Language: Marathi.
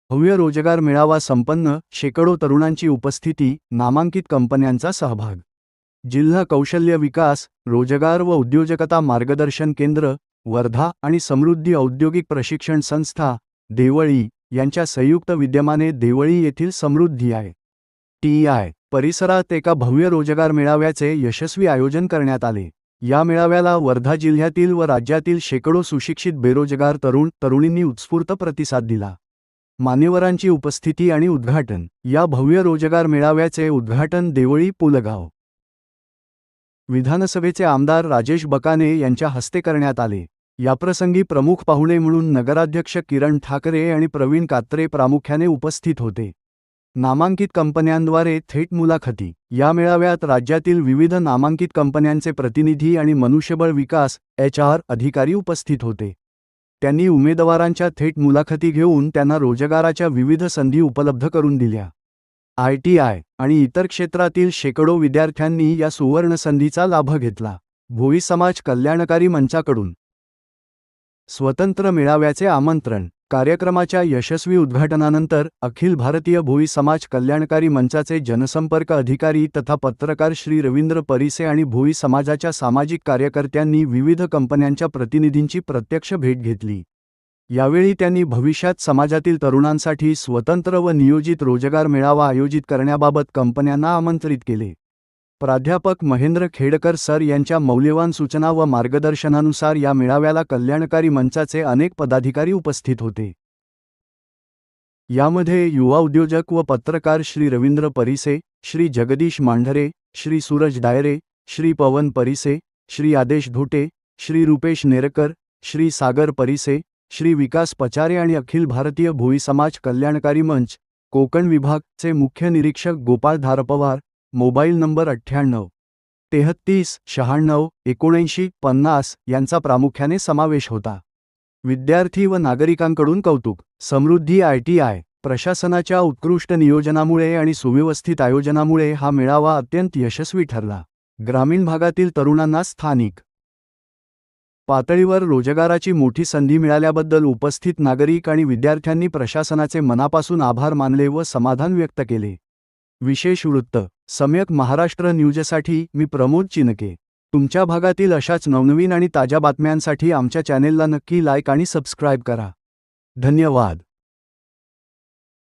भव्य रोजगार मेळावा संपन्न, शेकडो तरुणांची उपस्थिती, नामांकित कंपन्यांचा सहभाग. जिल्हा कौशल्य विकास, रोजगार व उद्योजकता मार्गदर्शन केंद्र, वर्धा आणि समृद्धी औद्योगिक प्रशिक्षण संस्था, देवळी यांच्या संयुक्त विद्यमाने देवळी येथील समृद्धी आय.टी.आय. परिसरात एका भव्य रोजगार मेळाव्याचे यशस्वी आयोजन करण्यात आले. या मेळाव्याला वर्धा जिल्ह्यातील व राज्यातील शेकडो सुशिक्षित बेरोजगार तरुणींनी उत्स्फूर्त प्रतिसाद दिला. मान्यवरांची उपस्थिती आणि उद्घाटन. या भव्य रोजगार मेळाव्याचे उद्घाटन देवळी पुलगाव विधानसभेचे आमदार राजेश बकाने यांच्या हस्ते करण्यात आले. याप्रसंगी प्रमुख पाहुणे म्हणून नगराध्यक्ष किरण ठाकरे आणि प्रवीण कात्रे प्रामुख्याने उपस्थित होते. नामांकित कंपन्यांद्वारे थेट मुलाखती. या मेळाव्यात राज्यातील विविध नामांकित कंपन्यांचे प्रतिनिधी आणि मनुष्यबळ विकास HR अधिकारी उपस्थित होते. त्यांनी उमेदवारांच्या थेट मुलाखती घेऊन त्यांना रोजगाराच्या विविध संधी उपलब्ध करून दिल्या. ITI आणि इतर क्षेत्रातील शेकडो विद्यार्थ्यांनी या सुवर्ण संधीचा लाभ घेतला. भोई समाज कल्याणकारी मंचाकडून स्वतंत्र मेळाव्याचे आमंत्रण. कार्यक्रमाच्या यशस्वी उद्घाटनानंतर अखिल भारतीय भोई समाज कल्याणकारी मंचाचे जनसंपर्क अधिकारी तथा पत्रकार श्री रवींद्र परिसे आणि भोई समाजाच्या सामाजिक कार्यकर्त्यांनी विविध कंपन्यांच्या प्रतिनिधींची प्रत्यक्ष भेट घेतली. यावेळी त्यांनी भविष्यात समाजातील तरुणांसाठी स्वतंत्र व नियोजित रोजगार मेळावा आयोजित करण्याबाबत कंपन्यांना आमंत्रित केले. प्राध्यापक महेंद्र खेडकर सर यांच्या मौल्यवान सूचना व मार्गदर्शनानुसार या मेळाव्याला कल्याणकारी मंचाचे अनेक पदाधिकारी उपस्थित होते. यामध्ये युवा उद्योजक व पत्रकार श्री रवींद्र परिसे, श्री जगदीश मांढरे, श्री सूरज डायरे, श्री पवन परिसे, श्री आदेश धोटे, श्री रुपेश नेरकर, श्री सागर परिसे, श्री विकास पचारे आणि अखिल भारतीय भोई समाज कल्याणकारी मंच कोकण विभागचे मुख्य निरीक्षक गोपाळ धारपवार. मोबाईल नंबर 98 33 96 79 50 यांचा प्रामुख्याने समावेश होता. विद्यार्थी व नागरिकांकडून कौतुक. समृद्धी ITI प्रशासनाच्या उत्कृष्ट नियोजनामुळे आणि सुव्यवस्थित आयोजनामुळे हा मेळावा अत्यंत यशस्वी ठरला. ग्रामीण भागातील तरुणांना स्थानिक पातळीवर रोजगाराची मोठी संधी मिळाल्याबद्दल उपस्थित नागरिक आणि विद्यार्थ्यांनी प्रशासनाचे मनापासून आभार मानले व समाधान व्यक्त केले. विशेष वृत्त. सम्यक महाराष्ट्र न्यूजसाठी मी प्रमोद चिनके. तुमच्या भागातील अशाच नवनवीन आणि ताज्या बातम्यांसाठी आमच्या चॅनेलला नक्की लाईक आणि सबस्क्राईब करा. धन्यवाद.